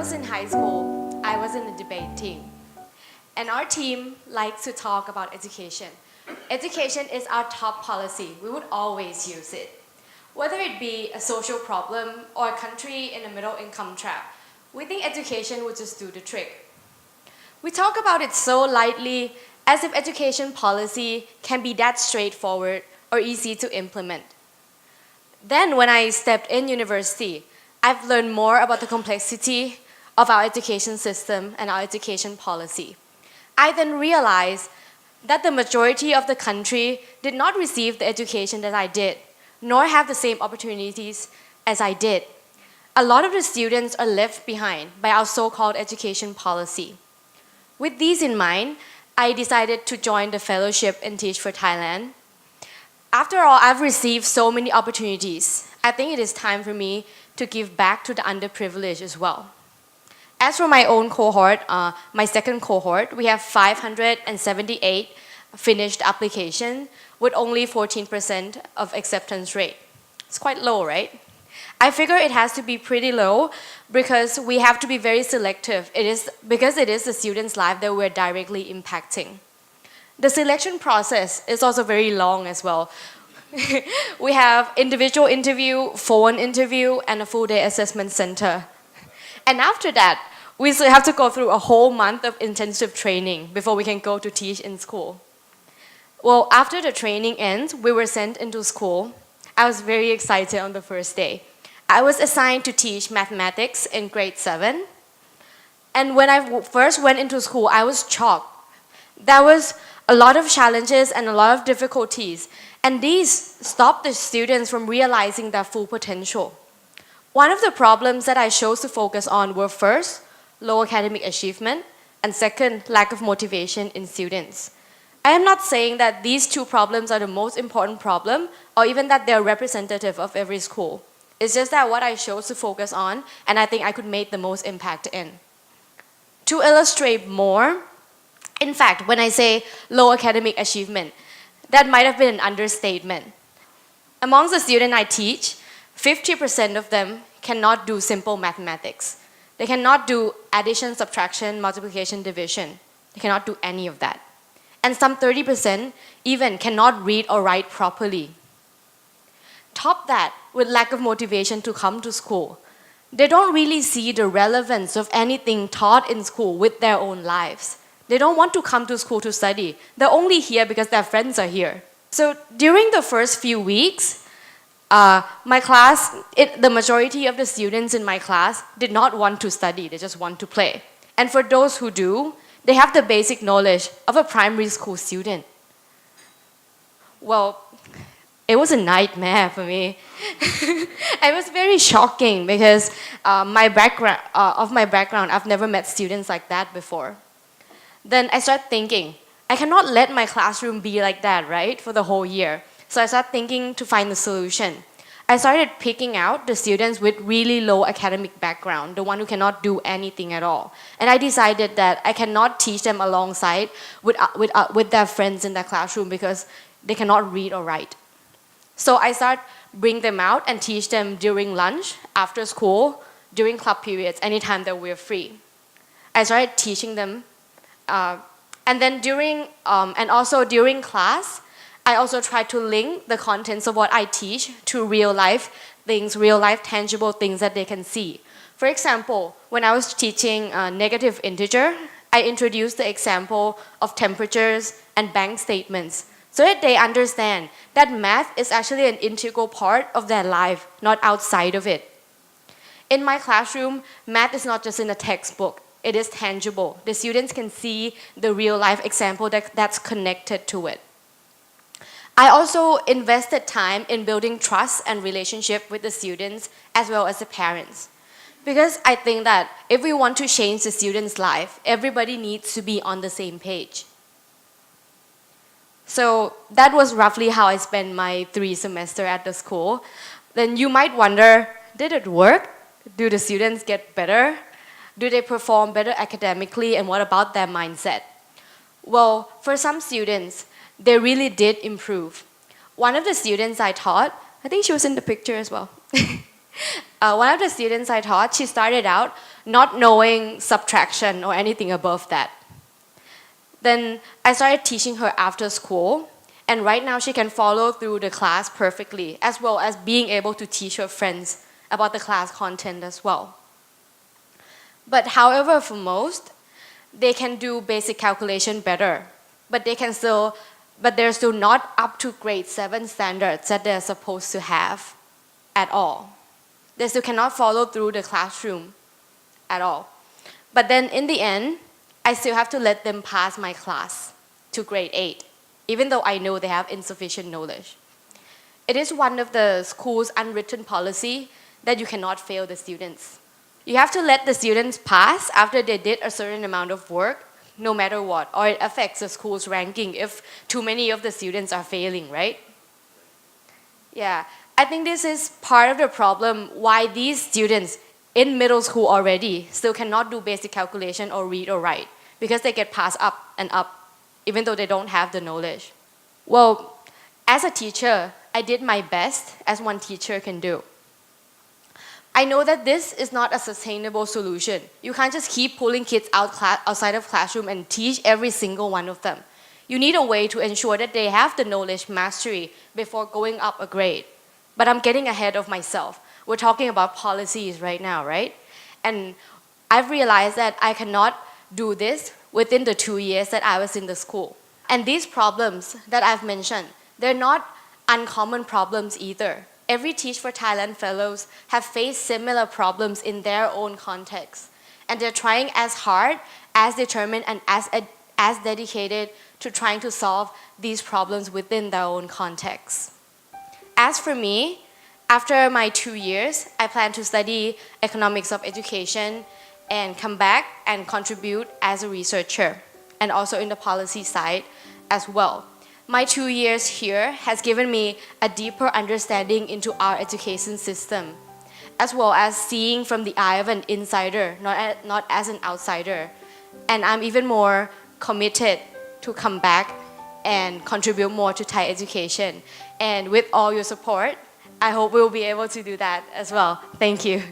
was in high school, I was in a debate team. And our team likes to talk about education. Education is our top policy. We would always use it. Whether it be a social problem or a country in a middle income trap, we think education would just do the trick. We talk about it so lightly, as if education policy can be that straightforward or easy to implement. Then when I stepped in university, I've learned more about the complexity of our education system and our education policy. I then realized that the majority of the country did not receive the education that I did, nor have the same opportunities as I did. A lot of the students are left behind by our so-called education policy. With these in mind, I decided to join the fellowship in Teach For Thailand. After all, I've received so many opportunities. I think it is time for me to give back to the underprivileged as well. As for my own cohort, my second cohort, we have 578 finished applications with only 14% of acceptance rate. It's quite low, right? I figure it has to be pretty low because we have to be very selective. Because it is the student's life that we're directly impacting. The selection process is also very long as well. We have individual interview, phone interview, and a full day assessment center. And after that, we still have to go through a whole month of intensive training before we can go to teach in school. Well, after the training ends, we were sent into school. I was very excited on the first day. I was assigned to teach mathematics in grade 7. And when I first went into school, I was shocked. There was a lot of challenges and a lot of difficulties. And these stopped the students from realizing their full potential. One of the problems that I chose to focus on were first, low academic achievement, and second, lack of motivation in students. I am not saying that these two problems are the most important problem or even that they're representative of every school. It's just that what I chose to focus on and I think I could make the most impact in. To illustrate more, in fact, when I say low academic achievement, that might have been an understatement. Amongst the students I teach, 50% of them cannot do simple mathematics. They cannot do addition, subtraction, multiplication, division. They cannot do any of that. And some 30% even cannot read or write properly. Top that with lack of motivation to come to school. They don't really see the relevance of anything taught in school with their own lives. They don't want to come to school to study. They're only here because their friends are here. So during the first few weeks, my class, the majority of the students in my class did not want to study. They just want to play. And for those who do, they have the basic knowledge of a primary school student. Well, it was a nightmare for me. It was very shocking because of my background, I've never met students like that before. Then I started thinking, I cannot let my classroom be like that, right, for the whole year. So I started thinking to find a solution. I started picking out the students with really low academic background, the one who cannot do anything at all. And I decided that I cannot teach them alongside with their friends in their classroom because they cannot read or write. So I started bring them out and teach them during lunch, after school, during club periods, anytime that we're free. I started teaching them. And then and also during class, I also try to link the contents of what I teach to real life things, real life tangible things that they can see. For example, when I was teaching negative integer, I introduced the example of temperatures and bank statements so that they understand that math is actually an integral part of their life, not outside of it. In my classroom, math is not just in a textbook. It is tangible. The students can see the real life example that's connected to it. I also invested time in building trust and relationship with the students as well as the parents. Because I think that if we want to change the student's life, everybody needs to be on the same page. So that was roughly how I spent my 3 semesters at the school. Then you might wonder, did it work? Do the students get better? Do they perform better academically, and what about their mindset? Well, for some students, they really did improve. One of the students I taught, I think she was in the picture as well. One of the students I taught, she started out not knowing subtraction or anything above that. Then I started teaching her after school, and right now she can follow through the class perfectly, as well as being able to teach her friends about the class content as well. But however, for most, they can do basic calculation better, but they're still not up to grade 7 standards that they're supposed to have at all. They still cannot follow through the classroom at all. But then in the end, I still have to let them pass my class to grade 8, even though I know they have insufficient knowledge. It is one of the school's unwritten policy that you cannot fail the students. You have to let the students pass after they did a certain amount of work, no matter what, or it affects the school's ranking if too many of the students are failing, right? Yeah, I think this is part of the problem why these students in middle school already still cannot do basic calculation or read or write because they get passed up and up even though they don't have the knowledge. Well, as a teacher, I did my best as one teacher can do. I know that this is not a sustainable solution. You can't just keep pulling kids outside of classroom and teach every single one of them. You need a way to ensure that they have the knowledge mastery before going up a grade. But I'm getting ahead of myself. We're talking about policies right now, right? And I've realized that I cannot do this within the 2 years that I was in the school. And these problems that I've mentioned, they're not uncommon problems either. Every Teach for Thailand fellows have faced similar problems in their own context. And they're trying as hard, as determined, and as dedicated to trying to solve these problems within their own context. As for me, after my 2 years, I plan to study economics of education and come back and contribute as a researcher and also in the policy side as well. My 2 years here has given me a deeper understanding into our education system, as well as seeing from the eye of an insider, not as an outsider. And I'm even more committed to come back and contribute more to Thai education. And with all your support, I hope we'll be able to do that as well. Thank you.